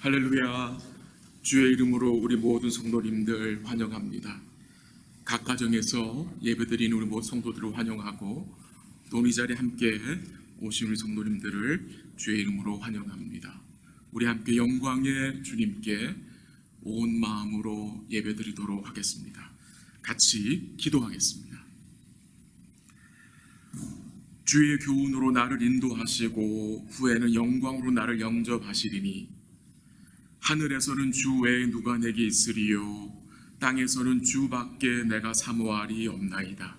할렐루야. 주의 이름으로 우리 모든 성도님들 환영합니다. 각 가정에서 예배드리는 우리 모든 성도들을 환영하고 또 이 자리에 함께 오신 우리 성도님들을 주의 이름으로 환영합니다. 우리 함께 영광의 주님께 온 마음으로 예배드리도록 하겠습니다. 같이 기도하겠습니다. 주의 교훈으로 나를 인도하시고 후에는 영광으로 나를 영접하시리니 하늘에서는 주 외에 누가 내게 있으리요 땅에서는 주밖에 내가 사모하리 없나이다.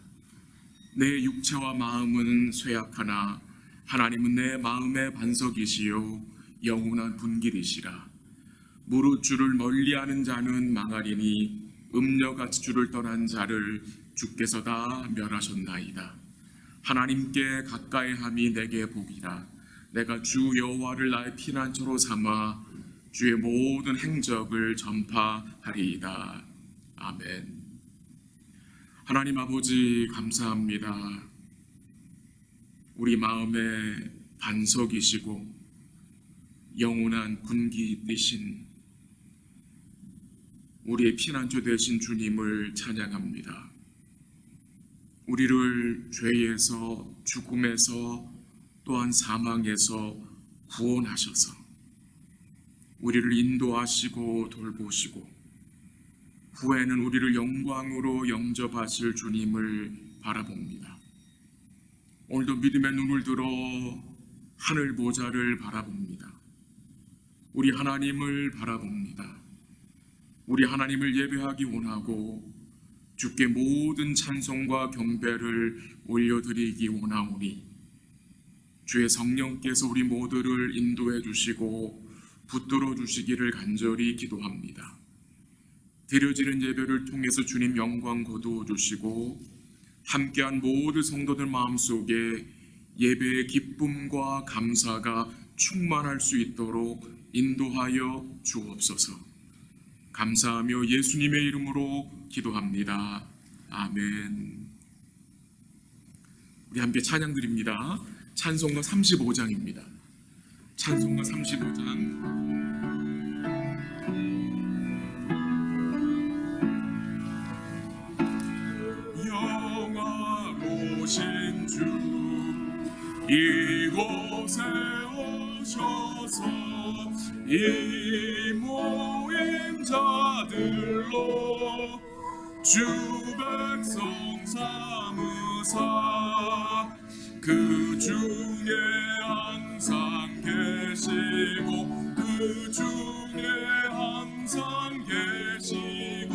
내 육체와 마음은 쇠약하나 하나님은 내 마음의 반석이시요 영원한 분길이시라. 무릇 주를 멀리하는 자는 망하리니 음녀같이 주를 떠난 자를 주께서 다 멸하셨나이다. 하나님께 가까이함이 내게 복이라. 내가 주 여호와를 나의 피난처로 삼아 주의 모든 행적을 전파하리이다. 아멘. 하나님 아버지 감사합니다. 우리 마음의 반석이시고 영원한 분기 되신 우리의 피난처 되신 주님을 찬양합니다. 우리를 죄에서 죽음에서 또한 사망에서 구원하셔서 우리를 인도하시고 돌보시고 후에는 우리를 영광으로 영접하실 주님을 바라봅니다. 오늘도 믿음의 눈을 들어 하늘 보좌를 바라봅니다. 우리 하나님을 바라봅니다. 우리 하나님을 예배하기 원하고 주께 모든 찬송과 경배를 올려드리기 원하오니 주의 성령께서 우리 모두를 인도해 주시고 붙들어 주시기를 간절히 기도합니다. 드려지는 예배를 통해서 주님 영광 거두어 주시고 함께한 모든 성도들 마음속에 예배의 기쁨과 감사가 충만할 수 있도록 인도하여 주옵소서. 감사하며 예수님의 이름으로 기도합니다. 아멘. 우리 함께 찬양 드립니다. 찬송가 35장입니다. 찬송가 35장 영화로우신 주 이곳에 오셔서 이 모인 자들로 주 백성 삼으사 그 중에 항상 계시고 그 중에 항상 계시고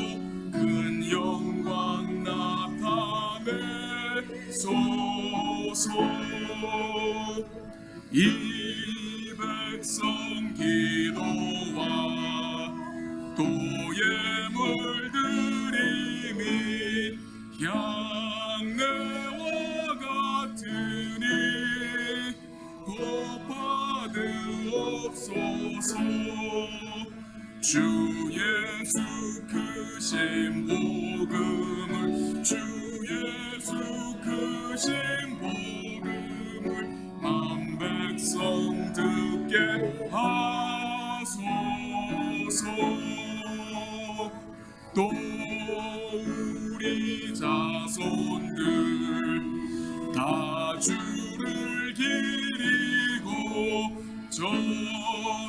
큰 영광 나타내소서. 이 백성 기도와 또 예물 드림이 향내와 같으니 곧 받으옵소서. 주 예수 크신 복음을 주 예수 크신 복음을 만 백성 듣게 하소서. 또 우리 자손들 다 주를 기리고 저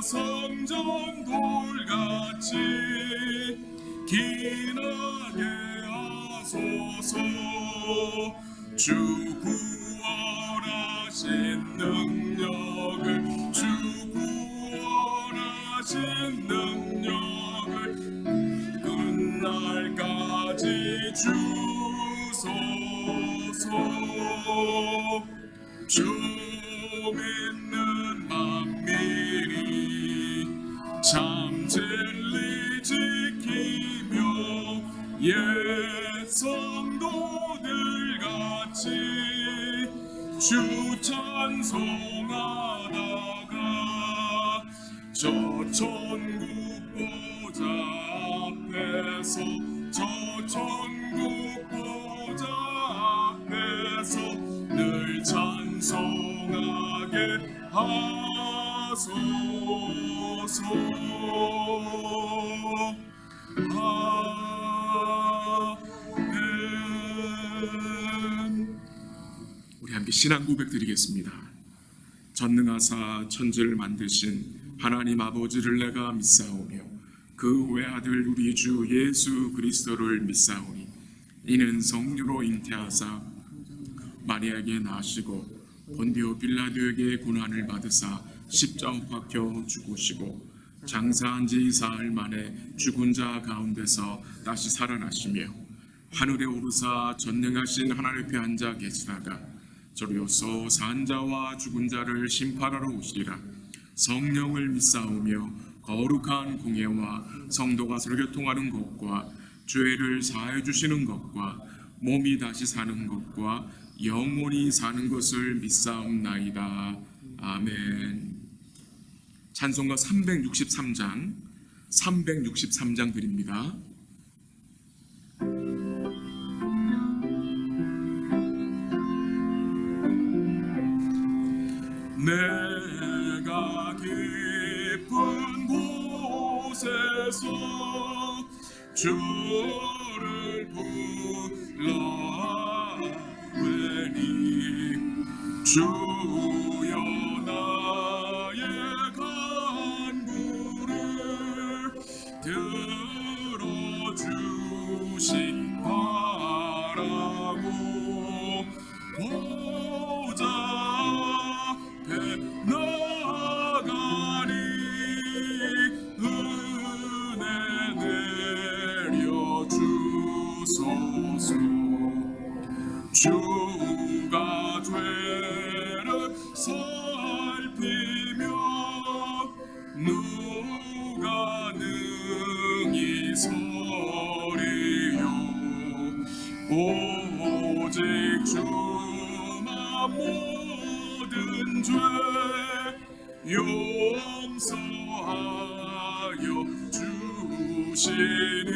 성전 돌같이 기나게 하소서. 주 구원하신 능력을 주 구원하신 능력을 끝날까지 주소서. 주 믿는 만민이 참 진리 지키며 옛 성도들 같이 주 찬송하다가 저 천국 보좌 앞에서 저 천국 보좌 앞에서 늘 찬송하게 하소서. 아멘. 우리 함께 신앙 고백 드리겠습니다. 전능하사 천지를 만드신 하나님 아버지를 내가 믿사오며 그 외아들 우리 주 예수 그리스도를 믿사오니 이는 성령으로 잉태하사 마리아에게 나시고 본디오 빌라도에게 고난을 받으사 십자가 못 박혀 죽으시고 장사한 지 사흘 만에 죽은 자 가운데서 다시 살아나시며 하늘에 오르사 전능하신 하나님 옆에 앉아 계시다가 저리로서 산 자와 죽은 자를 심판하러 오시리라. 성령을 믿사오며 거룩한 공예와 성도가 서로 교통하는 것과 죄를 사해 주시는 것과 몸이 다시 사는 것과 영원히 사는 것을 믿사옵나이다. 아멘. 찬송가 363장 드립니다. 내가 깊은 곳에서 주를 불러외니 주여 나의 간구를 들어주시 바라고 보좌 앞에 나가니 은혜 내려주소서. 주가 죄를 살피며 누가 능히 서리요. 오직 주만 모든 죄 용서하여 주시니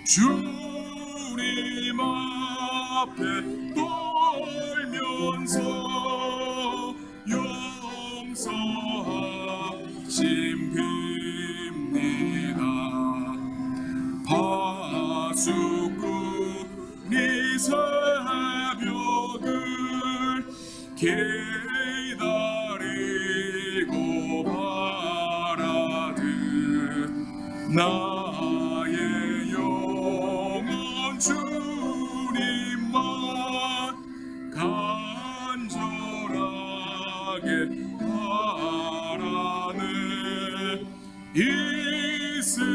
주님 앞에 떨면서 용서하심 빕니다. 파수꾼이 새벽을 기다리고 바라듯 나의 영혼 주님만 간절하게 바라네. 이스라엘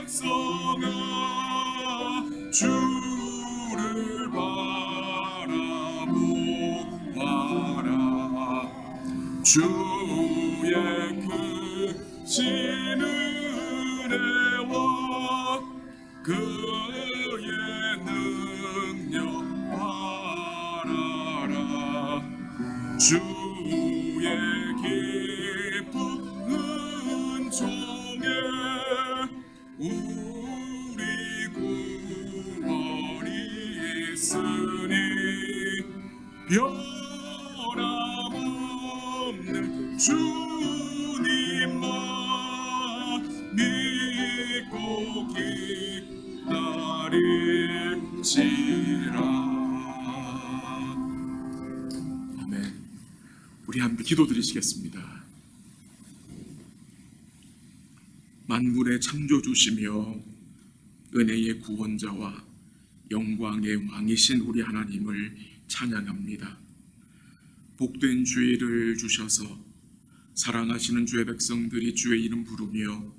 백성아 주를 바라보아라. 주의 크신 은혜와 그의 능력 바라라. 주의 기쁜 은총에 우리 구원이 있으니 변함없는 주님만 믿고 기다릴지라. 아멘. 우리 함께 기도드리시겠습니다. 만물의 창조주시며 은혜의 구원자와 영광의 왕이신 우리 하나님을 찬양합니다. 복된 주일을 주셔서 사랑하시는 주의 백성들이 주의 이름 부르며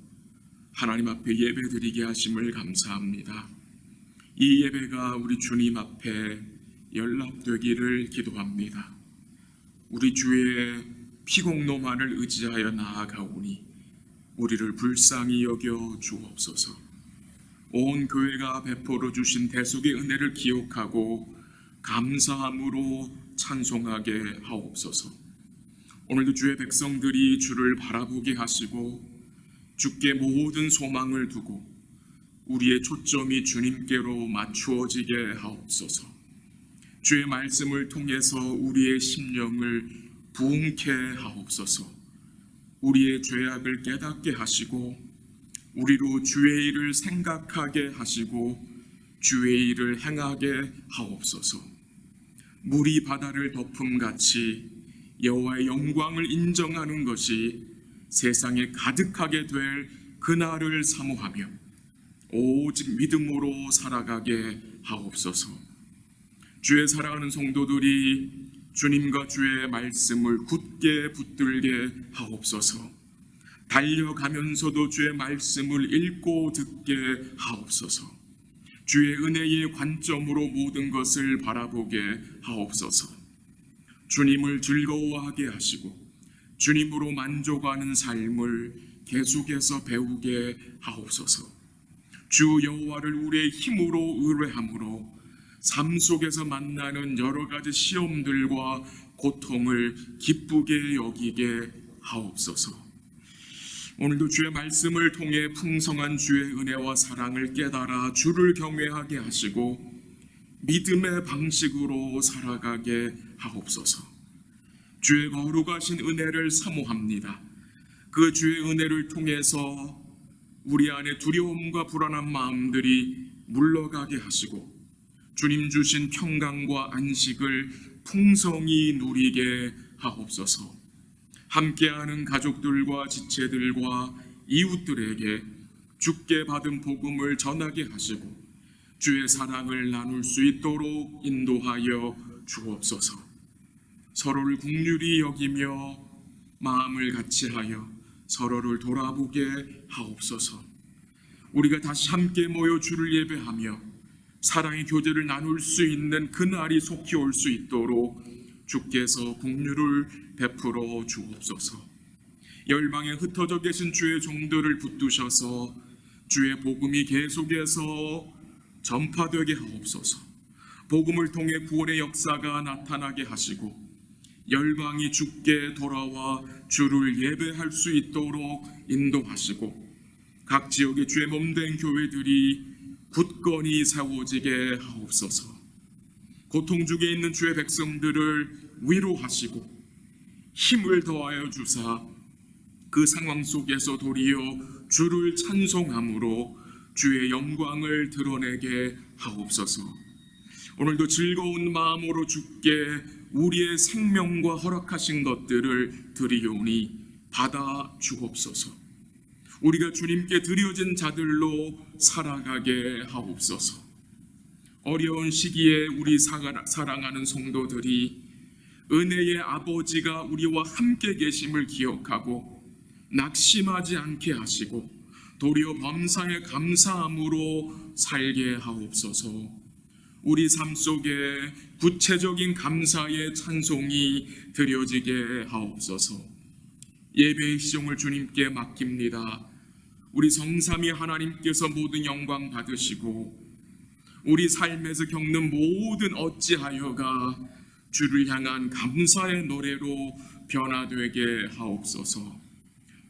하나님 앞에 예배드리게 하심을 감사합니다. 이 예배가 우리 주님 앞에 연락되기를 기도합니다. 우리 주의 피공로만을 의지하여 나아가오니 우리를 불쌍히 여겨 주옵소서. 온 교회가 베풀어 주신 대속의 은혜를 기억하고 감사함으로 찬송하게 하옵소서. 오늘도 주의 백성들이 주를 바라보게 하시고 주께 모든 소망을 두고 우리의 초점이 주님께로 맞추어지게 하옵소서. 주의 말씀을 통해서 우리의 심령을 부흥케 하옵소서. 우리의 죄악을 깨닫게 하시고 우리로 주의 일을 생각하게 하시고 주의 일을 행하게 하옵소서. 물이 바다를 덮음같이 여호와의 영광을 인정하는 것이 세상에 가득하게 될 그날을 사모하며 오직 믿음으로 살아가게 하옵소서. 주의 사랑하는 성도들이 주님과 주의 말씀을 굳게 붙들게 하옵소서. 달려가면서도 주의 말씀을 읽고 듣게 하옵소서. 주의 은혜의 관점으로 모든 것을 바라보게 하옵소서. 주님을 즐거워하게 하시고 주님으로 만족하는 삶을 계속해서 배우게 하옵소서. 주 여호와를 우리의 힘으로 의뢰함으로 삶 속에서 만나는 여러 가지 시험들과 고통을 기쁘게 여기게 하옵소서. 오늘도 주의 말씀을 통해 풍성한 주의 은혜와 사랑을 깨달아 주를 경외하게 하시고 믿음의 방식으로 살아가게 하옵소서. 주의 거룩하신 은혜를 사모합니다. 그 주의 은혜를 통해서 우리 안에 두려움과 불안한 마음들이 물러가게 하시고 주님 주신 평강과 안식을 풍성히 누리게 하옵소서. 함께하는 가족들과 지체들과 이웃들에게 주께 받은 복음을 전하게 하시고 주의 사랑을 나눌 수 있도록 인도하여 주옵소서. 서로를 긍휼히 여기며 마음을 같이하여 서로를 돌아보게 하옵소서. 우리가 다시 함께 모여 주를 예배하며 사랑의 교제를 나눌 수 있는 그날이 속히 올 수 있도록 주께서 긍휼을 베풀어 주옵소서. 열방에 흩어져 계신 주의 종들을 붙드셔서 주의 복음이 계속해서 전파되게 하옵소서. 복음을 통해 구원의 역사가 나타나게 하시고 열방이 주께 돌아와 주를 예배할 수 있도록 인도하시고 각 지역의 주의 몸된 교회들이 굳건히 세워지게 하옵소서. 고통 중에 있는 주의 백성들을 위로하시고 힘을 더하여 주사 그 상황 속에서 도리어 주를 찬송함으로 주의 영광을 드러내게 하옵소서. 오늘도 즐거운 마음으로 주께 우리의 생명과 허락하신 것들을 드리오니 받아 주옵소서. 우리가 주님께 드려진 자들로 살아가게 하옵소서. 어려운 시기에 우리 사랑하는 성도들이 은혜의 아버지가 우리와 함께 계심을 기억하고 낙심하지 않게 하시고 도리어 범사에 감사함으로 살게 하옵소서. 우리 삶 속에 구체적인 감사의 찬송이 드려지게 하옵소서. 예배의 시종을 주님께 맡깁니다. 우리 성삼위 하나님께서 모든 영광 받으시고 우리 삶에서 겪는 모든 어찌하여가 주를 향한 감사의 노래로 변화되게 하옵소서.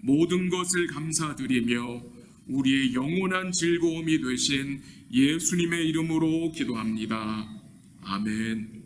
모든 것을 감사드리며 우리의 영원한 즐거움이 되신 예수님의 이름으로 기도합니다. 아멘.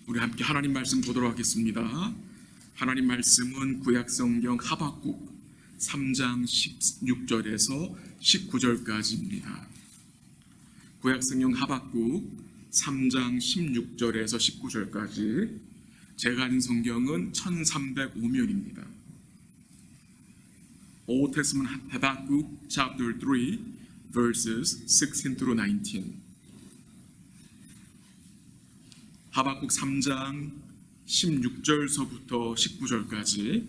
우리 함께 하나님 말씀 보도록 하겠습니다. 하나님 말씀은 구약성경 하박국 3장 16절에서 19절까지입니다. 구약성경 하박국 3장 16절에서 19절까지 제가 가진 성경은 1305면입니다. Old Testament Habakkuk chapter 3 verses 16 through 19. 하박국 3장 16절서부터 19절까지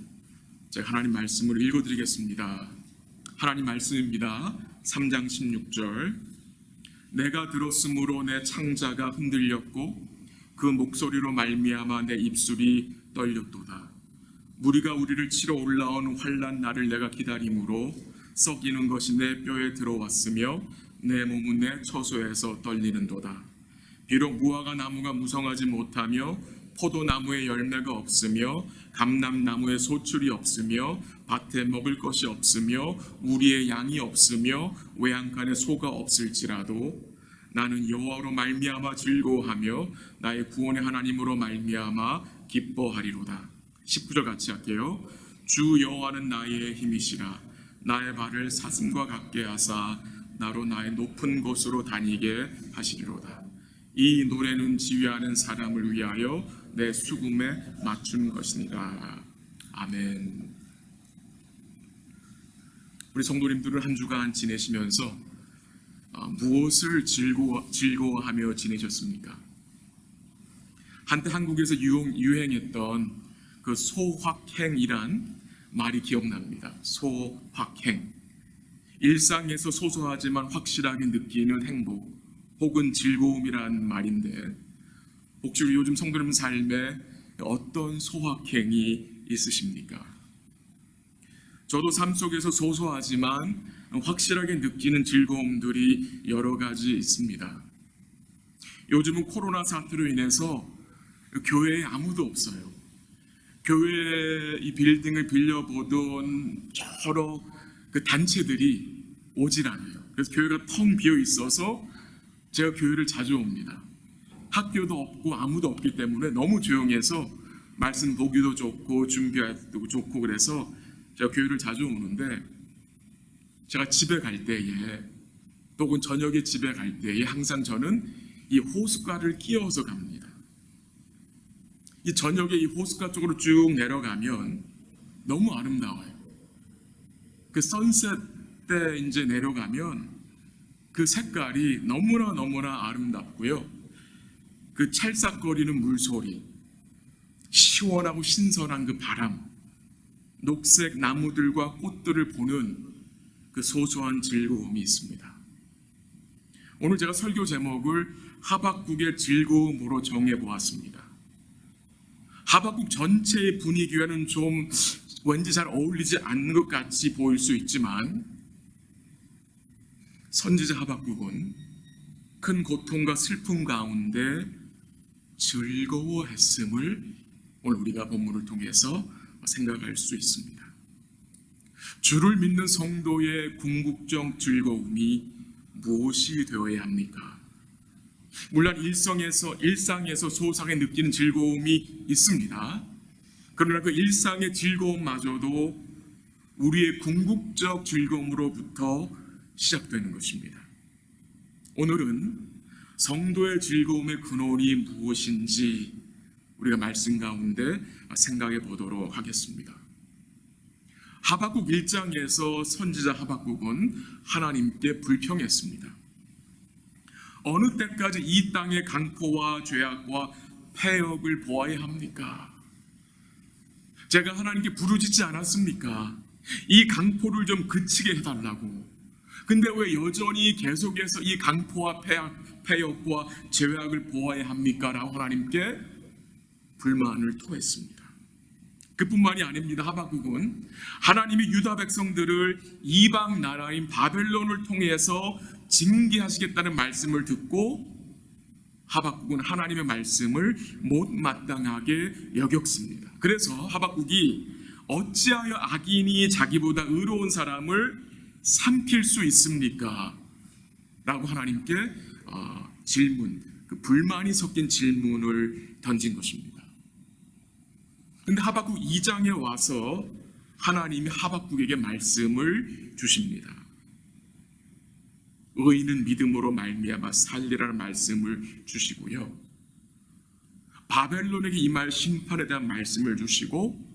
제가 하나님 말씀을 읽어드리겠습니다. 하나님 말씀입니다. 3장 16절. 내가 들었으므로 내 창자가 흔들렸고 그 목소리로 말미암아 내 입술이 떨렸도다. 무리가 우리를 치러 올라온 환난 날을 내가 기다림으로 썩이는 것이 내 뼈에 들어왔으며 내 몸은 내 처소에서 떨리는도다. 비록 무화과 나무가 무성하지 못하며 포도나무에 열매가 없으며 감람나무에 소출이 없으며 밭에 먹을 것이 없으며 우리의 양이 없으며 외양간에 소가 없을지라도 나는 여호와로 말미암아 즐거워하며 나의 구원의 하나님으로 말미암아 기뻐하리로다. 19절 같이 할게요. 주 여호와는 나의 힘이시라. 나의 발을 사슴과 같게 하사 나로 나의 높은 곳으로 다니게 하시리로다. 이 노래는 지휘하는 사람을 위하여 내 수금에 맞춘 것이니라. 아멘. 우리 성도님들은 한 주간 지내시면서 무엇을 즐거워하며 지내셨습니까? 한때 한국에서 유행했던 그 소확행이란 말이 기억납니다. 소확행. 일상에서 소소하지만 확실하게 느끼는 행복 혹은 즐거움이란 말인데, 혹시 우리 요즘 성도님 삶에 어떤 소확행이 있으십니까? 저도 삶 속에서 소소하지만 확실하게 느끼는 즐거움들이 여러 가지 있습니다. 요즘은 코로나 사태로 인해서 교회에 아무도 없어요. 교회 이 빌딩을 빌려보던 여러 그 단체들이 오질 않아요. 그래서 교회가 텅 비어 있어서 제가 교회를 자주 옵니다. 학교도 없고 아무도 없기 때문에 너무 조용해서 말씀 보기도 좋고 준비하기도 좋고, 그래서 제가 교회를 자주 오는데, 제가 집에 갈 때에 또는 저녁에 집에 갈 때에 항상 저는 이 호숫가를 끼어서 갑니다. 이 저녁에 이 호숫가 쪽으로 쭉 내려가면 너무 아름다워요. 그 선셋 때 이제 내려가면 그 색깔이 너무나 아름답고요. 그 찰싹거리는 물소리, 시원하고 신선한 그 바람, 녹색 나무들과 꽃들을 보는 그 소소한 즐거움이 있습니다. 오늘 제가 설교 제목을 하박국의 즐거움으로 정해보았습니다. 하박국 전체의 분위기와는 좀 왠지 잘 어울리지 않는 것 같이 보일 수 있지만, 선지자 하박국은 큰 고통과 슬픔 가운데 즐거워했음을 오늘 우리가 본문을 통해서 생각할 수 있습니다. 주를 믿는 성도의 궁극적 즐거움이 무엇이 되어야 합니까? 물론 일상에서 소소하게 느끼는 즐거움이 있습니다. 그러나 그 일상의 즐거움마저도 우리의 궁극적 즐거움으로부터 시작되는 것입니다. 오늘은 성도의 즐거움의 근원이 무엇인지 우리가 말씀 가운데 생각해 보도록 하겠습니다. 하박국 1장에서 선지자 하박국은 하나님께 불평했습니다. 어느 때까지 이 땅의 강포와 죄악과 폐역을 보아야 합니까? 제가 하나님께 부르짖지 않았습니까? 이 강포를 좀 그치게 해달라고. 근데 왜 여전히 계속해서 이 강포와 폐역과 죄악을 보아야 합니까? 라고 하나님께 불만을 토했습니다. 그뿐만이 아닙니다. 하박국은 하나님이 유다 백성들을 이방 나라인 바벨론을 통해서 징계하시겠다는 말씀을 듣고 하박국은 하나님의 말씀을 못마땅하게 여겼습니다. 그래서 하박국이 어찌하여 악인이 자기보다 의로운 사람을 삼킬 수 있습니까? 라고 하나님께 그 불만이 섞인 질문을 던진 것입니다. 근데 하박국 2장에 와서 하나님이 하박국에게 말씀을 주십니다. 의인은 믿음으로 말미암아 살리라는 말씀을 주시고요, 바벨론에게 임할 심판에 대한 말씀을 주시고,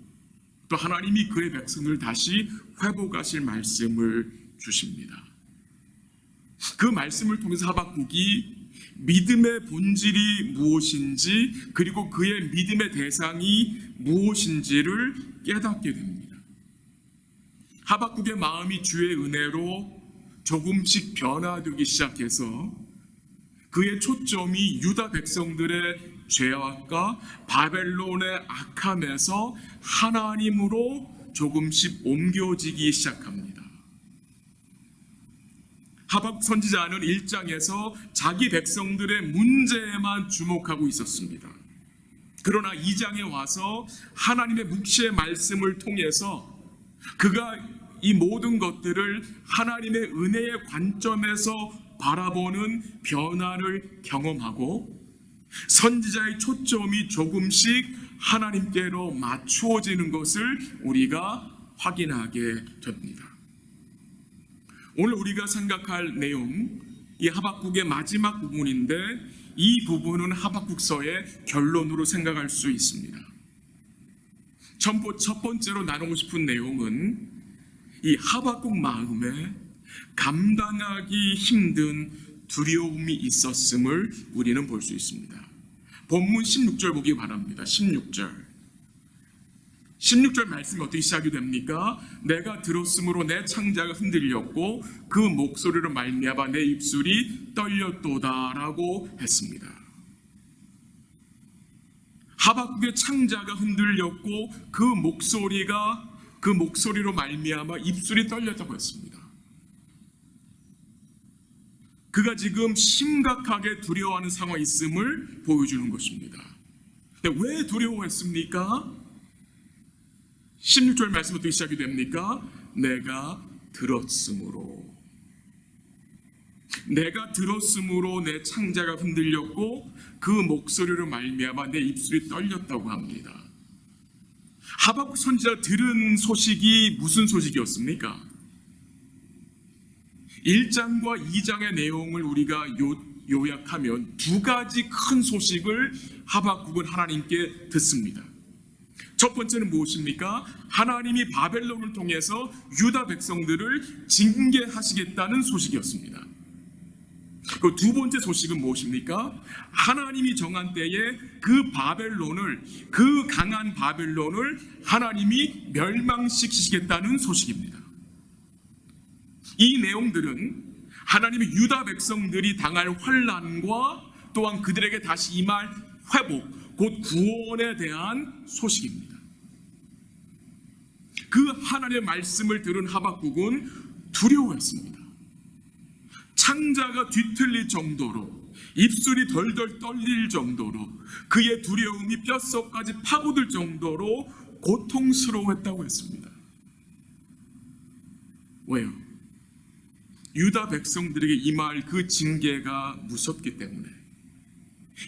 또 하나님이 그의 백성을 다시 회복하실 말씀을 주십니다. 그 말씀을 통해서 하박국이 믿음의 본질이 무엇인지, 그리고 그의 믿음의 대상이 무엇인지를 깨닫게 됩니다. 하박국의 마음이 주의 은혜로 조금씩 변화되기 시작해서 그의 초점이 유다 백성들의 죄악과 바벨론의 악함에서 하나님으로 조금씩 옮겨지기 시작합니다. 하박국 선지자는 1장에서 자기 백성들의 문제에만 주목하고 있었습니다. 그러나 2장에 와서 하나님의 묵시의 말씀을 통해서 그가 이 모든 것들을 하나님의 은혜의 관점에서 바라보는 변화를 경험하고 선지자의 초점이 조금씩 하나님께로 맞추어지는 것을 우리가 확인하게 됩니다. 오늘 우리가 생각할 내용, 이 하박국의 마지막 부분인데 이 부분은 하박국서의 결론으로 생각할 수 있습니다. 첫 번째로 나누고 싶은 내용은 이 하박국 마음에 감당하기 힘든 두려움이 있었음을 우리는 볼 수 있습니다. 본문 16절 보기 바랍니다. 16절 말씀이 어떻게 시작이 됩니까? 내가 들었으므로 내 창자가 흔들렸고 그 목소리로 말미암아 내 입술이 떨렸도다라고 했습니다. 하박국의 창자가 흔들렸고 그 목소리로 말미암아 입술이 떨렸다고 했습니다. 그가 지금 심각하게 두려워하는 상황에 있음을 보여주는 것입니다. 왜 두려워했습니까? 16절 말씀부터 시작이 됩니까? 내가 들었으므로 내 창자가 흔들렸고 그 목소리로 말미암아 내 입술이 떨렸다고 합니다. 하박국 선지자가 들은 소식이 무슨 소식이었습니까? 1장과 2장의 내용을 우리가 요약하면 두 가지 큰 소식을 하박국은 하나님께 듣습니다. 첫 번째는 무엇입니까? 하나님이 바벨론을 통해서 유다 백성들을 징계하시겠다는 소식이었습니다. 그 두 번째 소식은 무엇입니까? 하나님이 정한 때에 그 강한 바벨론을 하나님이 멸망시키시겠다는 소식입니다. 이 내용들은 하나님이 유다 백성들이 당할 환난과 또한 그들에게 다시 임할 회복, 곧 구원에 대한 소식입니다. 그 하나님의 말씀을 들은 하박국은 두려워했습니다. 창자가 뒤틀릴 정도로, 입술이 덜덜 떨릴 정도로, 그의 두려움이 뼛속까지 파고들 정도로 고통스러워했다고 했습니다. 왜요? 유다 백성들에게 임할 그 징계가 무섭기 때문에.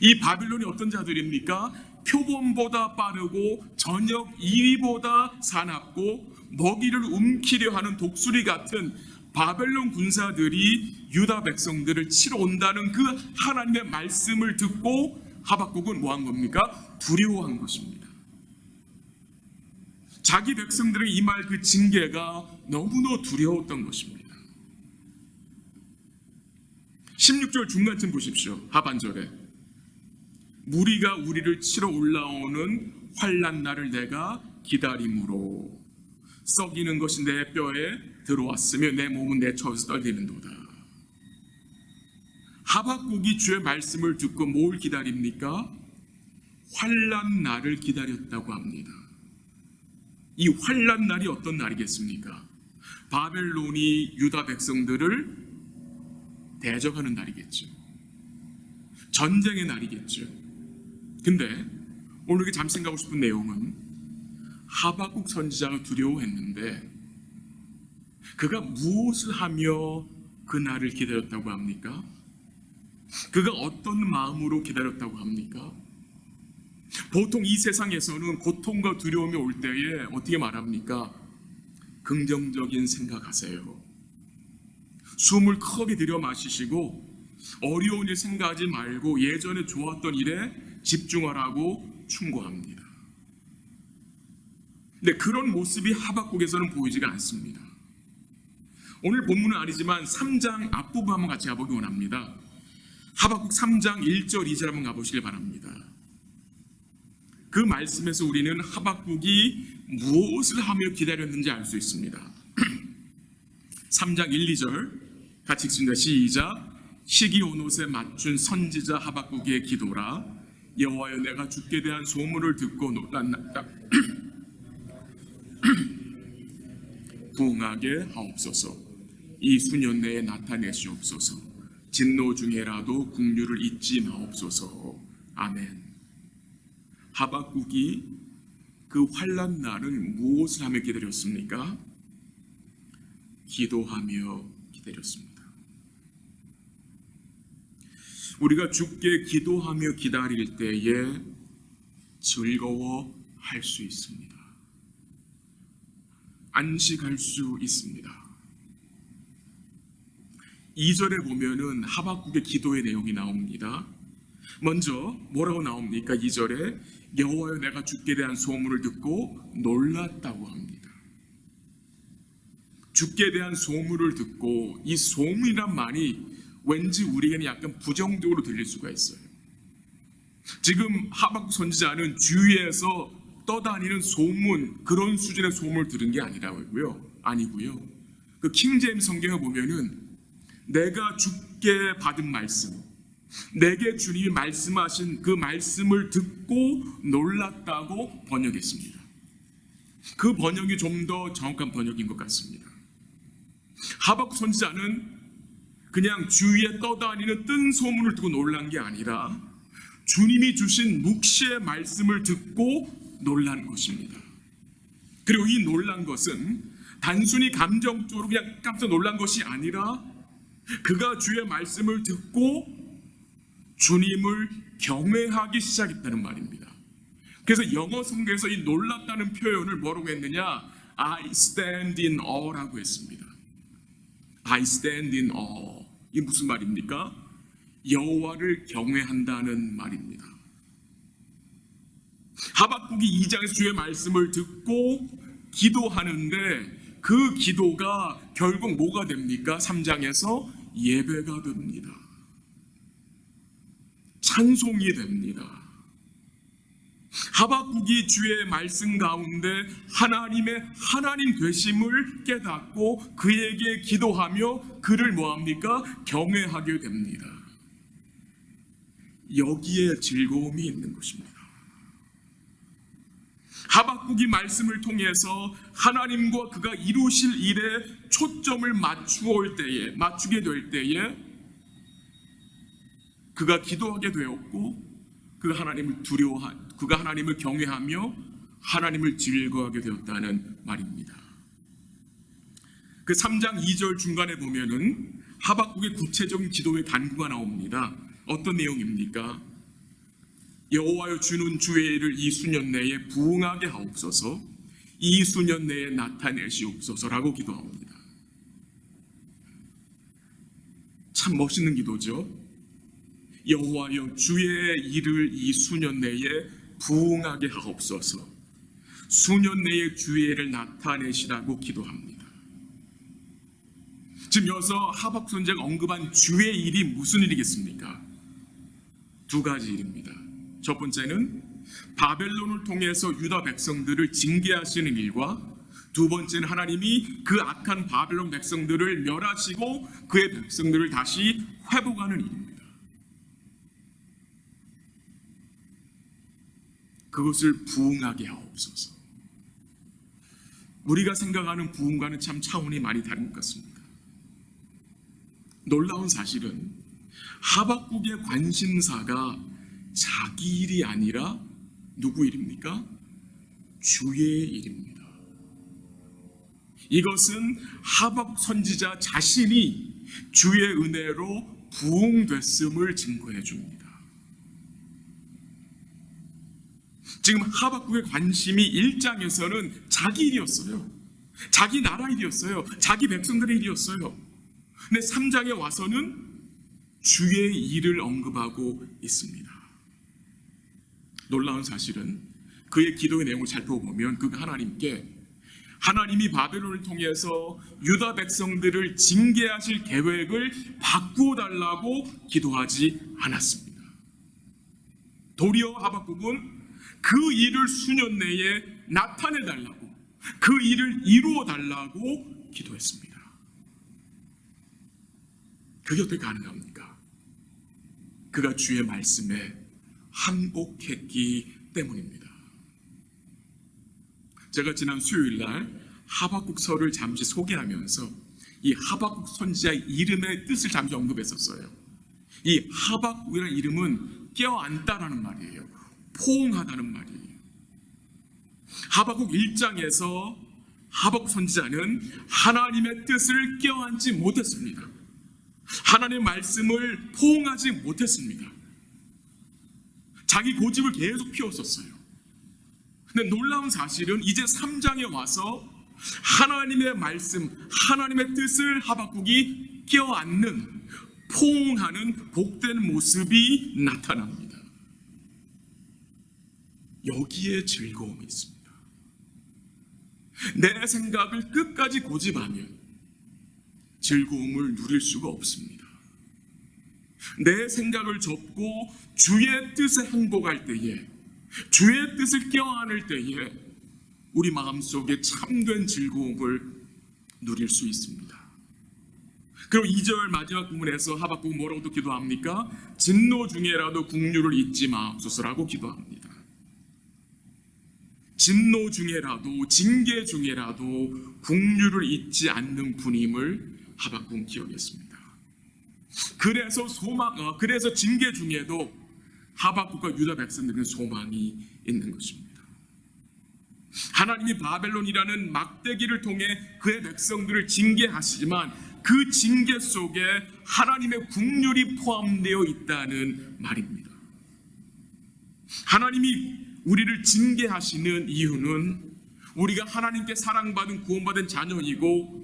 이 바빌론이 어떤 자들입니까? 표범보다 빠르고 저녁 이리보다 사납고 먹이를 움키려 하는 독수리 같은 바벨론 군사들이 유다 백성들을 치러 온다는 그 하나님의 말씀을 듣고 하박국은 뭐한 겁니까? 두려워한 것입니다. 자기 백성들에게 임할 그 징계가 너무나 두려웠던 것입니다. 16절 중간쯤 보십시오. 하반절에 무리가 우리를 치러 올라오는 환난 날을 내가 기다림으로 썩이는 것이 내 뼈에 들어왔으며 내 몸은 내 처에서 떨리는도다. 하박국이 주의 말씀을 듣고 뭘 기다립니까? 환난 날을 기다렸다고 합니다. 이 환난 날이 어떤 날이겠습니까? 바벨론이 유다 백성들을 대적하는 날이겠죠. 전쟁의 날이겠죠. 근데 오늘 이렇게 잠시 생각하고 싶은 내용은 하박국 선지자가 두려워했는데 그가 무엇을 하며 그 날을 기다렸다고 합니까? 그가 어떤 마음으로 기다렸다고 합니까? 보통 이 세상에서는 고통과 두려움이 올 때에 어떻게 말합니까? 긍정적인 생각하세요. 숨을 크게 들여 마시시고 어려운 일 생각하지 말고 예전에 좋았던 일에 집중하라고 충고합니다. 근데 그런 모습이 하박국에서는 보이지가 않습니다. 오늘 본문은 아니지만 3장 앞부분 한번 같이 가보기 원합니다. 하박국 3장 1절 2절 한번 가보시길 바랍니다. 그 말씀에서 우리는 하박국이 무엇을 하며 기다렸는지 알 수 있습니다. 3장 1, 2절 같이 읽습니다. 시작. 시기 온 옷에 맞춘 선지자 하박국의 기도라. 여호와여, 내가 주께 대한 소문을 듣고 놀랐나이다. 부응하게 하옵소서. 이 수년 내에 나타내시옵소서. 진노 중에라도 긍휼을 잊지 마옵소서. 아멘. 하박국이 그 환난 날을 무엇을 하며 기다렸습니까? 기도하며 기다렸습니다. 우리가 주께 기도하며 기다릴 때에 즐거워할 수 있습니다. 안식할 수 있습니다. 2절에 보면은 하박국의 기도의 내용이 나옵니다. 먼저 뭐라고 나옵니까? 2절에 여호와여, 내가 주께 대한 소문을 듣고 놀랐다고 합니다. 주께 대한 소문을 듣고, 이 소문이란 말이 왠지 우리에게는 약간 부정적으로 들릴 수가 있어요. 지금 하박국 선지자는 주위에서 떠다니는 소문, 그런 수준의 소문을 들은 게 아니고요. 그 킹제임스 성경에 보면은 내가 주께 받은 말씀, 내게 주님이 말씀하신 그 말씀을 듣고 놀랐다고 번역했습니다. 그 번역이 좀 더 정확한 번역인 것 같습니다. 하박국 선지자는 그냥 주위에 떠다니는 뜬 소문을 듣고 놀란 게 아니라 주님이 주신 묵시의 말씀을 듣고 놀란 것입니다. 그리고 이 놀란 것은 단순히 감정적으로 그냥 깜짝 놀란 것이 아니라 그가 주의 말씀을 듣고 주님을 경외하기 시작했다는 말입니다. 그래서 영어 성경에서 이 놀랐다는 표현을 뭐라고 했느냐? I stand in aw라고 했습니다. I stand in awe. 이게 무슨 말입니까? 여호와를 경외한다는 말입니다. 하박국이 2장에서 주의 말씀을 듣고 기도하는데 그 기도가 결국 뭐가 됩니까? 3장에서 예배가 됩니다. 찬송이 됩니다. 하박국이 주의 말씀 가운데 하나님의 하나님 되심을 깨닫고 그에게 기도하며 그를 뭐합니까? 경외하게 됩니다. 여기에 즐거움이 있는 것입니다. 하박국이 말씀을 통해서 하나님과 그가 이루실 일에 초점을 맞추게 될 때에 그가 기도하게 되었고 그가 하나님을 경외하며 하나님을 즐거워하게 되었다는 말입니다. 그 3장 2절 중간에 보면은 하박국의 구체적인 기도의 간구가 나옵니다. 어떤 내용입니까? 여호와여, 주는 주의 일을 이 수년 내에 부응하게 하옵소서. 이 수년 내에 나타내시옵소서라고 기도합니다. 참 멋있는 기도죠. 여호와여, 주의 일을 이 수년 내에 부응하게 하옵소서. 수년 내에 주의 일을 나타내시라고 기도합니다. 지금 여기서 하박국 선지자가 언급한 주의 일이 무슨 일이겠습니까? 두 가지 일입니다. 첫 번째는 바벨론을 통해서 유다 백성들을 징계하시는 일과 두 번째는 하나님이 그 악한 바벨론 백성들을 멸하시고 그의 백성들을 다시 회복하는 일입니다. 그것을 부응하게 하옵소서. 우리가 생각하는 부응과는 참 차원이 많이 다른 것 같습니다. 놀라운 사실은 하박국의 관심사가 자기 일이 아니라 누구 일입니까? 주의 일입니다. 이것은 하박국 선지자 자신이 주의 은혜로 부응됐음을 증거해 줍니다. 지금 하박국의 관심이 1장에서는 자기 일이었어요. 자기 나라 일이었어요. 자기 백성들의 일이었어요. 근데 3장에 와서는 주의 일을 언급하고 있습니다. 놀라운 사실은 그의 기도의 내용을 살펴보면 그가 하나님이 바벨론을 통해서 유다 백성들을 징계하실 계획을 바꾸어 달라고 기도하지 않았습니다. 도리어 하박국은 그 일을 수년 내에 나타내 달라고, 그 일을 이루어 달라고 기도했습니다. 그게 어떻게 가능합니까? 그가 주의 말씀에 항복했기 때문입니다. 제가 지난 수요일날 하박국서를 잠시 소개하면서 이 하박국 선지자의 이름의 뜻을 잠시 언급했었어요. 이 하박국이라는 이름은 껴안다라는 말이에요. 포옹하다는 말이에요. 하박국 1장에서 하박국 선지자는 하나님의 뜻을 껴안지 못했습니다. 하나님의 말씀을 포옹하지 못했습니다. 자기 고집을 계속 피웠었어요. 근데 놀라운 사실은 이제 3장에 와서 하나님의 말씀, 하나님의 뜻을 하박국이 껴안는, 포옹하는 복된 모습이 나타납니다. 여기에 즐거움이 있습니다. 내 생각을 끝까지 고집하면 즐거움을 누릴 수가 없습니다. 내 생각을 접고 주의 뜻에 행복할 때에, 주의 뜻을 껴안을 때에 우리 마음속에 참된 즐거움을 누릴 수 있습니다. 그리고 2절 마지막 부분에서 하박국 뭐라고 또 기도합니까? 진노 중에라도 국류를 잊지 마옵소서라고 기도합니다. 진노 중에라도, 징계 중에라도 국류를 잊지 않는 분임을 하박국은 기억했습니다. 그래서 징계 중에도 하박국과 유다 백성들은 소망이 있는 것입니다. 하나님이 바벨론이라는 막대기를 통해 그의 백성들을 징계하시지만 그 징계 속에 하나님의 국률이 포함되어 있다는 말입니다. 하나님이 우리를 징계하시는 이유는 우리가 하나님께 사랑받은 구원받은 자녀이고,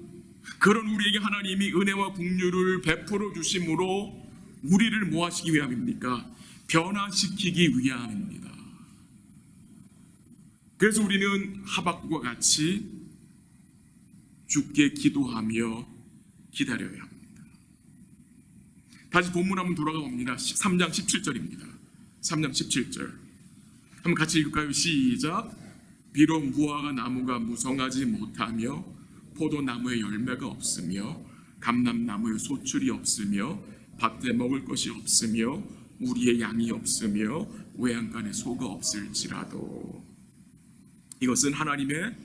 그런 우리에게 하나님이 은혜와 국률을 베풀어 주심으로 우리를 뭐 하시기 위함입니까? 변화시키기 위함입니다. 그래서 우리는 하박국과 같이 주께 기도하며 기다려야 합니다. 다시 본문 한번 돌아가 봅니다. 3장 17절입니다. 3장 17절 한번 같이 읽을까요? 시작. 비록 무화과 나무가 무성하지 못하며 포도나무에 열매가 없으며 감람나무에 소출이 없으며 밭에 먹을 것이 없으며 우리의 양이 없으며 외양간에 소가 없을지라도. 이것은 하나님의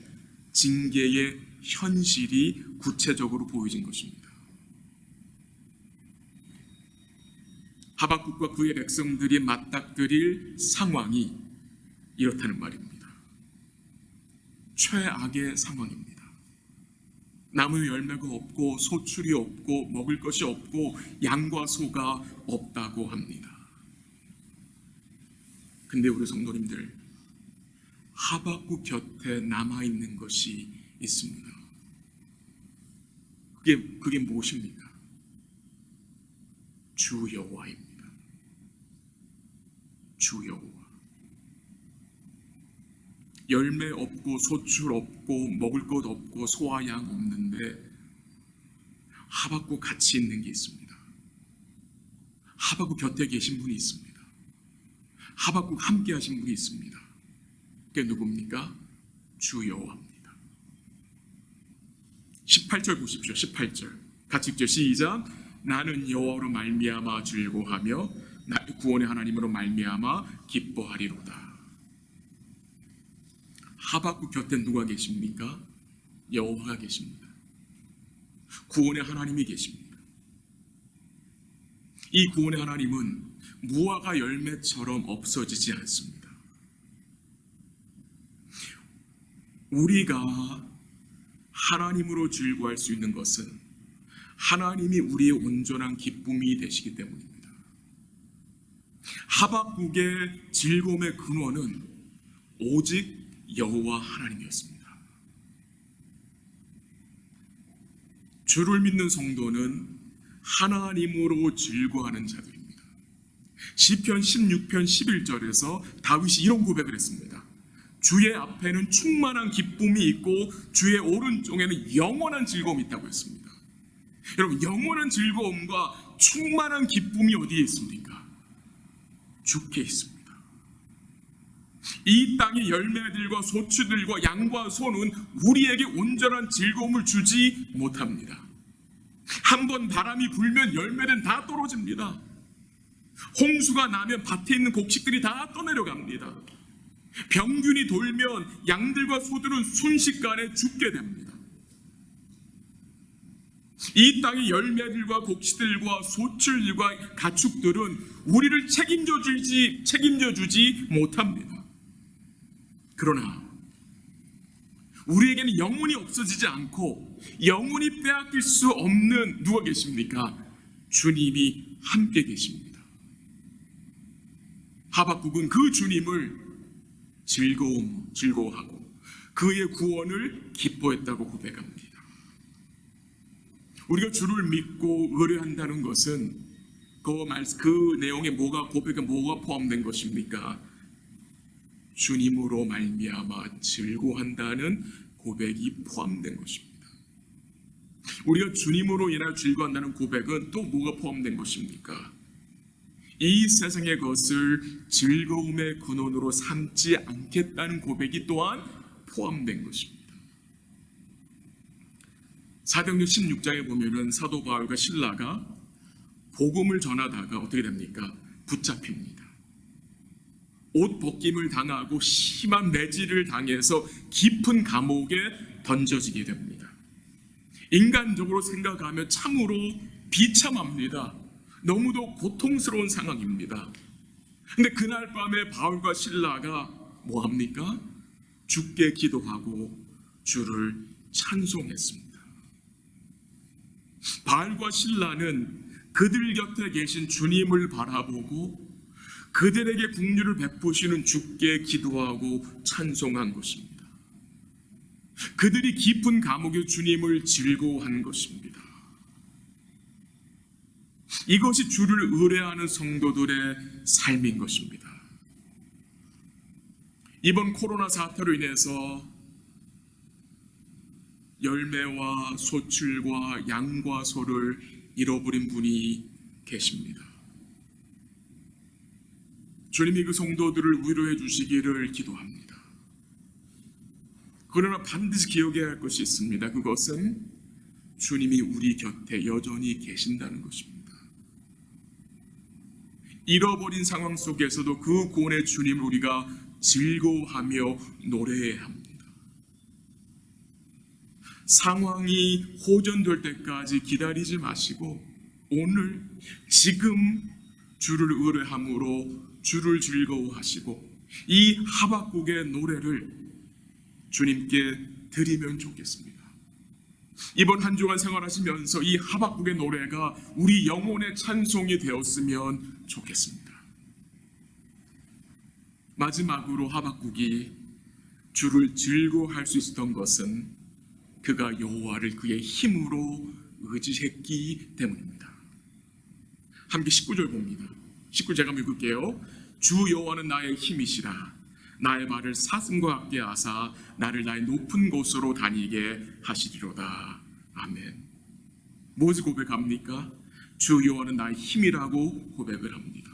징계의 현실이 구체적으로 보여진 것입니다. 하박국과 그의 백성들이 맞닥뜨릴 상황이 이렇다는 말입니다. 최악의 상황입니다. 나무에 열매가 없고 소출이 없고 먹을 것이 없고 양과 소가 없다고 합니다. 근데 우리 성도님들, 하박국 곁에 남아있는 것이 있습니다. 그게 무엇입니까? 주 여호와입니다. 주 여호와. 열매 없고 소출 없고 먹을 것 없고 소와 양 없는데 하박국 같이 있는 게 있습니다. 하박국 곁에 계신 분이 있습니다. 하박국 함께 하신 분이 있습니다. 그게 누굽니까? 주 여호와입니다. 18절 보십시오. 18절 같이 읽죠. 시작. 나는 여호와로 말미암아 즐거워하며 나의 구원의 하나님으로 말미암아 기뻐하리로다. 하박국 곁에 누가 계십니까? 여호와가 계십니다. 구원의 하나님이 계십니다. 이 구원의 하나님은 무화과 열매처럼 없어지지 않습니다. 우리가 하나님으로 즐거워할 수 있는 것은 하나님이 우리의 온전한 기쁨이 되시기 때문입니다. 하박국의 즐거움의 근원은 오직 여호와 하나님이었습니다. 주를 믿는 성도는 하나님으로 즐거워하는 자들입니다. 시편 16편 11절에서 다윗이 이런 고백을 했습니다. 주의 앞에는 충만한 기쁨이 있고 주의 오른쪽에는 영원한 즐거움이 있다고 했습니다. 여러분, 영원한 즐거움과 충만한 기쁨이 어디에 있습니까? 주께 있습니다. 이 땅의 열매들과 소출들과 양과 소는 우리에게 온전한 즐거움을 주지 못합니다. 한번 바람이 불면 열매는 다 떨어집니다. 홍수가 나면 밭에 있는 곡식들이 다 떠내려갑니다. 병균이 돌면 양들과 소들은 순식간에 죽게 됩니다. 이 땅의 열매들과 곡식들과 소출들과 가축들은 우리를 책임져 주지 못합니다. 그러나 우리에게는 영혼이 없어지지 않고 영혼이 빼앗길 수 없는 누가 계십니까? 주님이 함께 계십니다. 하박국은 그 주님을 즐거워하고 그의 구원을 기뻐했다고 고백합니다. 우리가 주를 믿고 의뢰한다는 것은 그 내용에 고백에 뭐가 포함된 것입니까? 주님으로 말미암아 즐거워한다는 고백이 포함된 것입니다. 우리가 주님으로 인하여 즐거워한다는 고백은 또 뭐가 포함된 것입니까? 이 세상의 것을 즐거움의 근원으로 삼지 않겠다는 고백이 또한 포함된 것입니다. 사도행전 16장에 보면은 사도 바울과 실라가 복음을 전하다가 어떻게 됩니까? 붙잡힙니다. 옷 벗김을 당하고 심한 매질을 당해서 깊은 감옥에 던져지게 됩니다. 인간적으로 생각하면 참으로 비참합니다. 너무도 고통스러운 상황입니다. 근데 그날 밤에 바울과 실라가 뭐합니까? 주께 기도하고 주를 찬송했습니다. 바울과 실라는 그들 곁에 계신 주님을 바라보고 그들에게 긍휼을 베푸시는 주께 기도하고 찬송한 것입니다. 그들이 깊은 감옥의 주님을 즐거워한 것입니다. 이것이 주를 의뢰하는 성도들의 삶인 것입니다. 이번 코로나 사태로 인해서 열매와 소출과 양과 소를 잃어버린 분이 계십니다. 주님이 그 성도들을 위로해 주시기를 기도합니다. 그러나 반드시 기억해야 할 것이 있습니다. 그것은 주님이 우리 곁에 여전히 계신다는 것입니다. 잃어버린 상황 속에서도 그 구원의 주님을 우리가 즐거워하며 노래해야 합니다. 상황이 호전될 때까지 기다리지 마시고 오늘 지금 주를 의뢰함으로 주를 즐거워하시고 이 하박국의 노래를 주님께 드리면 좋겠습니다. 이번 한 주간 생활하시면서 이 하박국의 노래가 우리 영혼의 찬송이 되었으면 좋겠습니다. 마지막으로 하박국이 주를 즐거워할 수 있었던 것은 그가 여호와를 그의 힘으로 의지했기 때문입니다. 함께 19절 봅니다. 19절 제가 읽을게요. 주 여호와는 나의 힘이시라. 나의 발을 사슴과 같게 하사 나를 나의 높은 곳으로 다니게 하시리로다. 아멘. 무엇을 고백합니까? 주 여호와는 나의 힘이라고 고백을 합니다.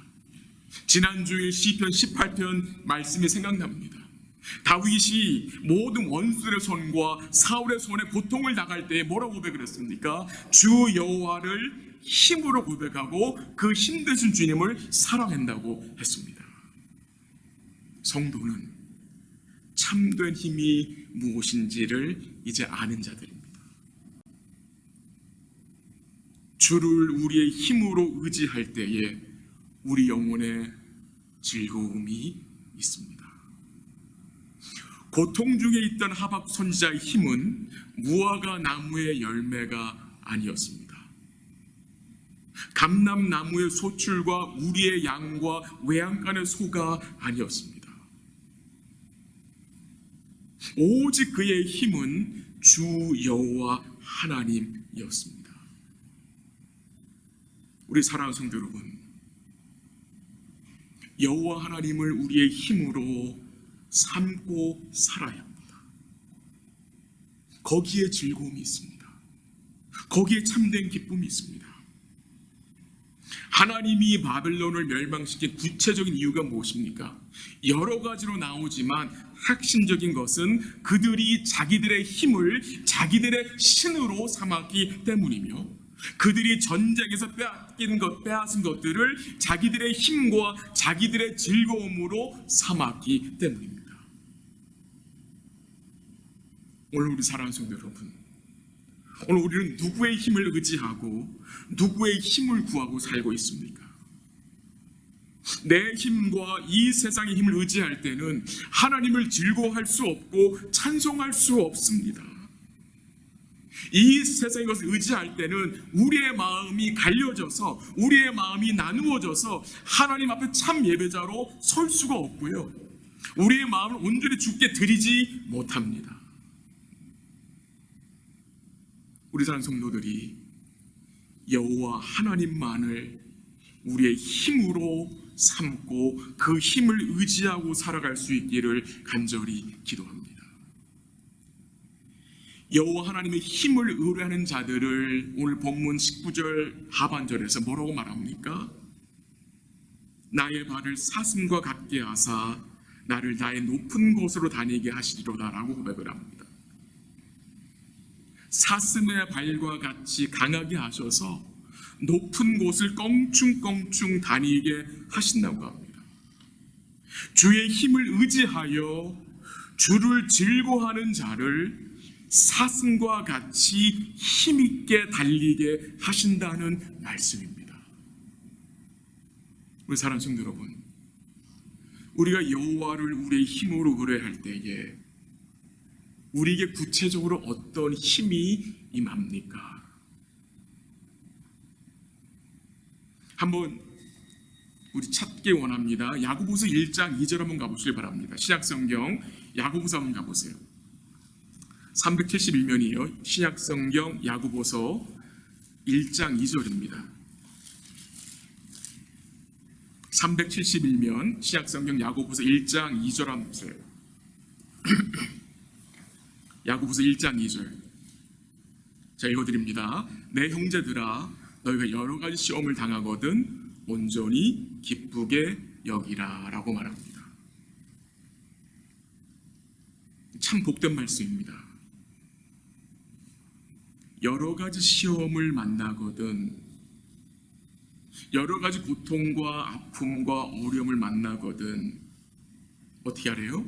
지난주일 시편 18편 말씀이 생각납니다. 다윗이 모든 원수들의 손과 사울의 손에 고통을 당할 때 뭐라고 고백을 했습니까? 주 여호와를 힘으로 고백하고 그 힘되신 주님을 사랑한다고 했습니다. 성도는 참된 힘이 무엇인지를 이제 아는 자들입니다. 주를 우리의 힘으로 의지할 때에 우리 영혼에 즐거움이 있습니다. 고통 중에 있던 하박 선지자의 힘은 무화과 나무의 열매가 아니었습니다. 감람나무의 소출과 우리의 양과 외양간의 소가 아니었습니다. 오직 그의 힘은 주 여호와 하나님이었습니다. 우리 사랑하는 성도 여러분, 여호와 하나님을 우리의 힘으로 삼고 살아야 합니다. 거기에 즐거움이 있습니다. 거기에 참된 기쁨이 있습니다. 하나님이 바벨론을 멸망시킨 구체적인 이유가 무엇입니까? 여러 가지로 나오지만 핵심적인 것은 그들이 자기들의 힘을 자기들의 신으로 삼았기 때문이며 그들이 전쟁에서 빼앗은 것들을 자기들의 힘과 자기들의 즐거움으로 삼았기 때문입니다. 오늘 우리 사랑하는 성도 여러분, 오늘 우리는 누구의 힘을 의지하고 누구의 힘을 구하고 살고 있습니까? 내 힘과 이 세상의 힘을 의지할 때는 하나님을 즐거워할 수 없고 찬송할 수 없습니다. 이 세상의 것을 의지할 때는 우리의 마음이 갈려져서, 우리의 마음이 나누어져서 하나님 앞에 참 예배자로 설 수가 없고요, 우리의 마음을 온전히 주께 드리지 못합니다. 우리 사랑하는 성도들이 여호와 하나님만을 우리의 힘으로 삼고 그 힘을 의지하고 살아갈 수 있기를 간절히 기도합니다. 여호와 하나님의 힘을 의뢰하는 자들을 오늘 본문 19절 하반절에서 뭐라고 말합니까? 나의 발을 사슴과 같게 하사 나를 나의 높은 곳으로 다니게 하시리로다 라고 고백을 합니다. 사슴의 발과 같이 강하게 하셔서 높은 곳을 껑충껑충 다니게 하신다고 합니다. 주의 힘을 의지하여 주를 즐거워하는 자를 사슴과 같이 힘있게 달리게 하신다는 말씀입니다. 우리 사랑하는 성도 여러분, 우리가 여호와를 우리의 힘으로 의뢰할 때에 우리에게 구체적으로 어떤 힘이 임합니까? 한번 우리 찾기 원합니다. 야고보서 1장 2절 한번 가보시길 바랍니다. 신약성경 야고보서 한번 가보세요. 371면이에요. 신약성경 야고보서 1장 2절입니다. 371면 신약성경 야고보서 1장 2절 한번 보세요. 야고보서 1장 2절. 자, 읽어드립니다. 내 형제들아, 너희가 여러 가지 시험을 당하거든 온전히 기쁘게 여기라 라고 말합니다. 참 복된 말씀입니다. 여러 가지 시험을 만나거든, 여러 가지 고통과 아픔과 어려움을 만나거든 어떻게 하래요?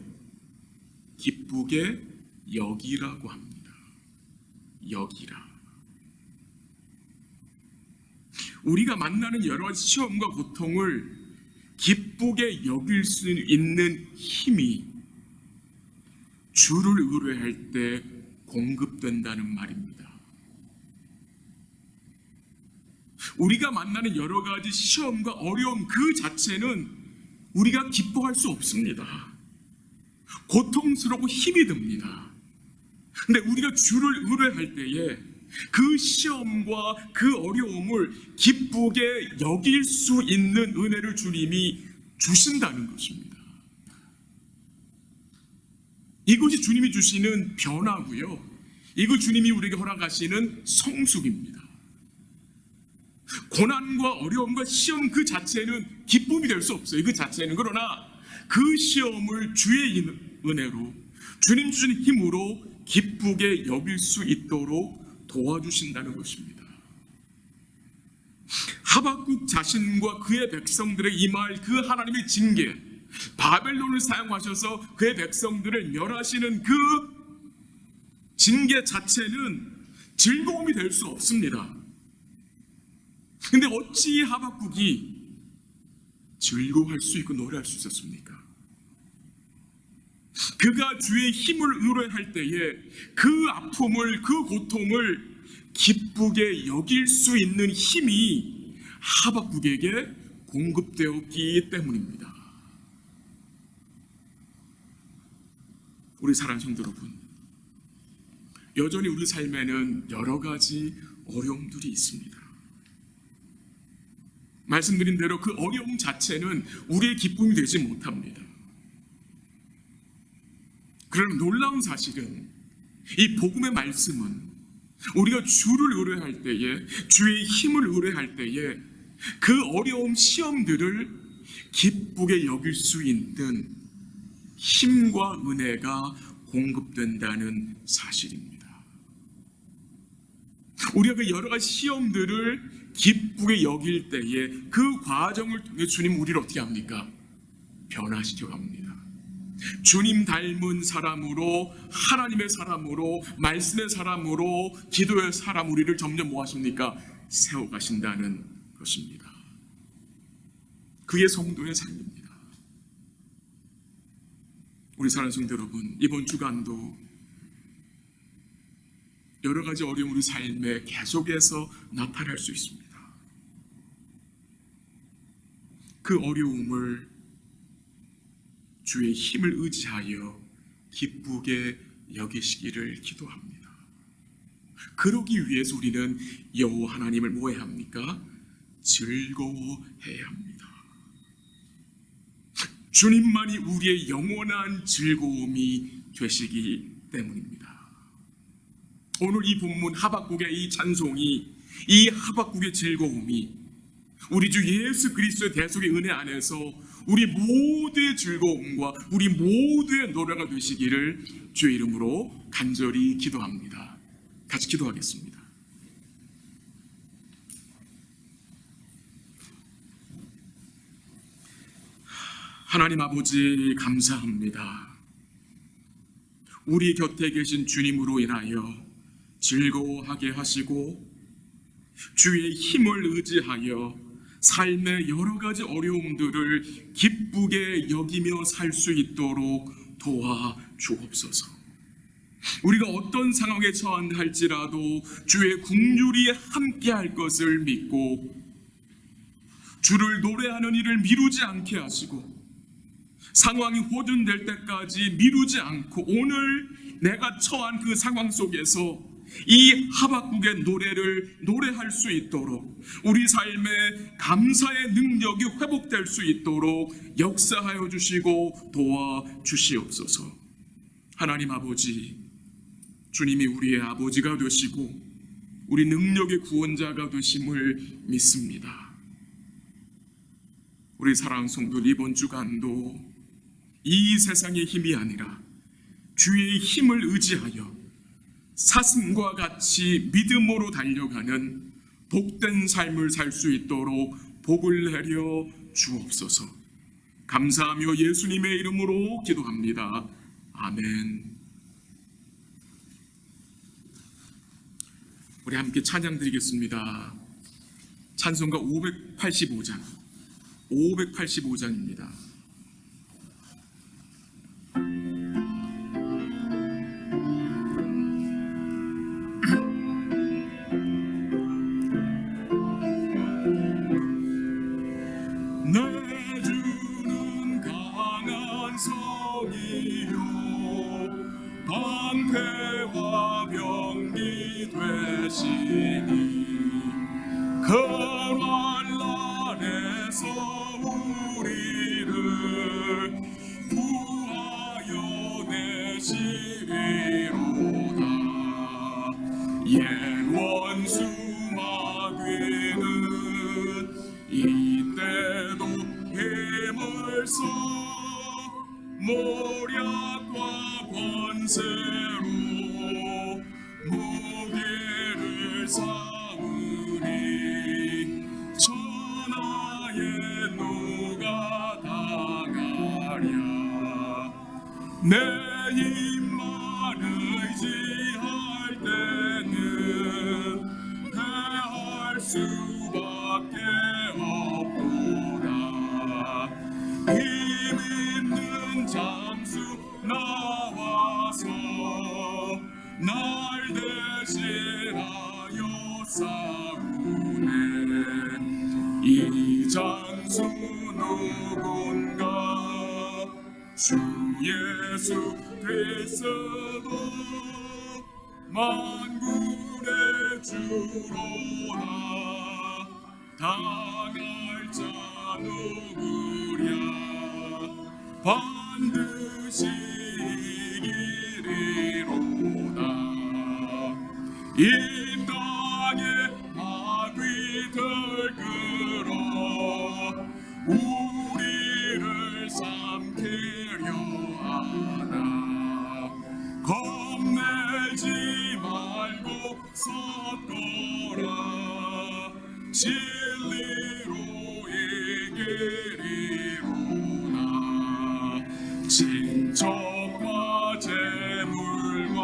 기쁘게 여기라고 합니다. 여기라. 우리가 만나는 여러 가지 시험과 고통을 기쁘게 여길 수 있는 힘이 주를 의뢰할 때 공급된다는 말입니다. 우리가 만나는 여러 가지 시험과 어려움 그 자체는 우리가 기뻐할 수 없습니다. 고통스럽고 힘이 듭니다. 근데 우리가 주를 의뢰할 때에 그 시험과 그 어려움을 기쁘게 여길 수 있는 은혜를 주님이 주신다는 것입니다. 이것이 주님이 주시는 변화고요, 이거 주님이 우리에게 허락하시는 성숙입니다. 고난과 어려움과 시험 그 자체는 기쁨이 될 수 없어요. 그 자체는. 그러나 그 시험을 주의 은혜로, 주님 주신 힘으로 기쁘게 여길 수 있도록 도와주신다는 것입니다. 하박국 자신과 그의 백성들의 임할 그 하나님의 징계, 바벨론을 사용하셔서 그의 백성들을 멸하시는 그 징계 자체는 즐거움이 될 수 없습니다. 근데 어찌 하박국이 즐거워할 수 있고 노래할 수 있었습니까? 그가 주의 힘을 의뢰할 때에 그 아픔을, 그 고통을 기쁘게 여길 수 있는 힘이 하박국에게 공급되었기 때문입니다. 우리 사랑하는 성도 여러분, 여전히 우리 삶에는 여러 가지 어려움들이 있습니다. 말씀드린 대로 그 어려움 자체는 우리의 기쁨이 되지 못합니다. 그러나 놀라운 사실은 이 복음의 말씀은 우리가 주를 의뢰할 때에, 주의 힘을 의뢰할 때에 그 어려움, 시험들을 기쁘게 여길 수 있는 힘과 은혜가 공급된다는 사실입니다. 우리가 그 여러 가지 시험들을 기쁘게 여길 때에 그 과정을 통해 주님 우리를 어떻게 합니까? 변화시켜 갑니다. 주님 닮은 사람으로, 하나님의 사람으로, 말씀의 사람으로, 기도의 사람 우리를 점점 뭐 하십니까? 세워가신다는 것입니다. 그게 성도의 삶입니다. 우리 사랑하는 성도 여러분, 이번 주간도 여러 가지 어려움 우리 삶에 계속해서 나타날 수 있습니다. 그 어려움을 주의 힘을 의지하여 기쁘게 여기시기를 기도합니다. 그러기 위해서 우리는 여호와 하나님을 뭐 해야 합니까? 즐거워해야 합니다. 주님만이 우리의 영원한 즐거움이 되시기 때문입니다. 오늘 이 본문 하박국의 이 찬송이, 이 하박국의 즐거움이 우리 주 예수 그리스도의 대속의 은혜 안에서 우리 모두의 즐거움과 우리 모두의 노래가 되시기를 주의 이름으로 간절히 기도합니다. 같이 기도하겠습니다. 하나님 아버지 감사합니다. 우리 곁에 계신 주님으로 인하여 즐거워하게 하시고 주의 힘을 의지하여 삶의 여러 가지 어려움들을 기쁘게 여기며 살 수 있도록 도와 주옵소서. 우리가 어떤 상황에 처한할지라도 주의 긍휼이 함께 할 것을 믿고 주를 노래하는 일을 미루지 않게 하시고 상황이 호전될 때까지 미루지 않고 오늘 내가 처한 그 상황 속에서 이 하박국의 노래를 노래할 수 있도록 우리 삶에 감사의 능력이 회복될 수 있도록 역사하여 주시고 도와 주시옵소서. 하나님 아버지, 주님이 우리의 아버지가 되시고 우리 능력의 구원자가 되심을 믿습니다. 우리 사랑하는 성도들, 이번 주간도 이 세상의 힘이 아니라 주의 힘을 의지하여 사슴과 같이 믿음으로 달려가는 복된 삶을 살 수 있도록 복을 내려 주옵소서. 감사하며 예수님의 이름으로 기도합니다. 아멘. 우리 함께 찬양 드리겠습니다. 찬송가 585장입니다. 내 주는 강한 성이요 방패와 병기 되시니 그 환난에서 우리를 구하여 내시리로다. 옛 원수 마귀는 이때도 힘을 써 모략과 권세로 무게를 쌓으니 천하에 누가 당하랴. 내 힘만 의지할 때는 패할 수밖에 없도다. 힘 있는 장수 나와서 날 대신하여 싸우네. 이 장수 누군가? 주 예수 그리스도 만군의 주로라. 당할 자 누구랴? 반드시 이기리로다. 이 땅에 마귀 들끓어 우리를 삼키려 하나. 겁내지 말고 섰고 진리로 이기리로다. 친척과 재물과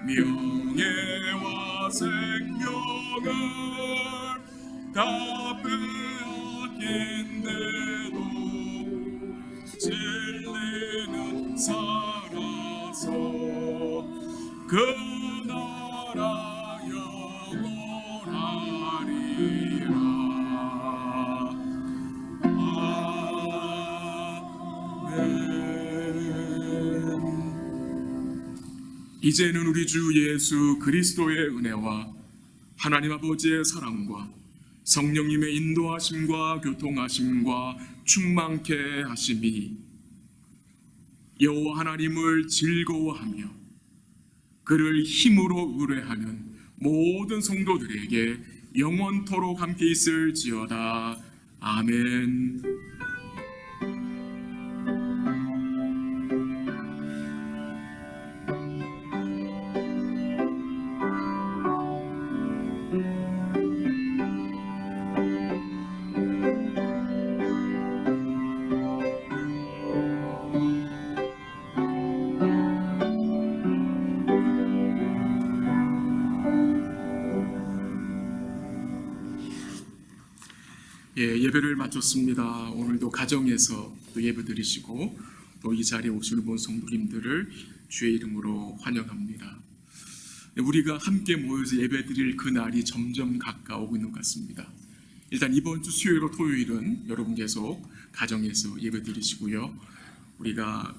명예와 생명을 다 빼앗긴데도 진리는 살아서 그 나라 영원하리라. 아멘. 이제는 우리 주 예수 그리스도의 은혜와 하나님 아버지의 사랑과 성령님의 인도하심과 교통하심과 충만케 하심이 여호와 하나님을 즐거워하며 그를 힘으로 의뢰하는 모든 성도들에게 영원토록 함께 있을지어다. 아멘. 예배를 마쳤습니다. 오늘도 가정에서 또 예배 드리시고 또 이 자리에 오시는 모든 성도님들을 주의 이름으로 환영합니다. 우리가 함께 모여서 예배 드릴 그 날이 점점 가까워오고 있는 것 같습니다. 일단 이번 주 수요일로 토요일은 여러분 계속 가정에서 예배 드리시고요. 우리가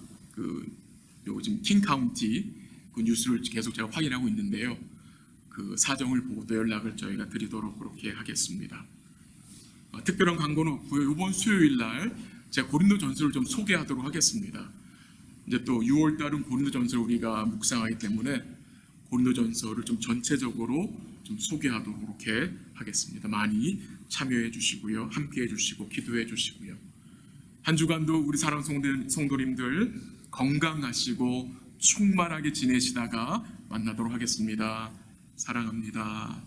요즘 킹카운티 그 뉴스를 계속 제가 확인하고 있는데요. 그 사정을 보고 또 연락을 저희가 드리도록 그렇게 하겠습니다. 특별한 광고는 없고요. 이번 수요일 날 제가 고린도전서를 좀 소개하도록 하겠습니다. 이제 또 6월 달은 고린도전서를 우리가 묵상하기 때문에 고린도전서를 좀 전체적으로 좀 소개하도록 그렇게 하겠습니다. 많이 참여해 주시고요. 함께 해 주시고 기도해 주시고요. 한 주간도 우리 사랑 성도님들 건강하시고 충만하게 지내시다가 만나도록 하겠습니다. 사랑합니다.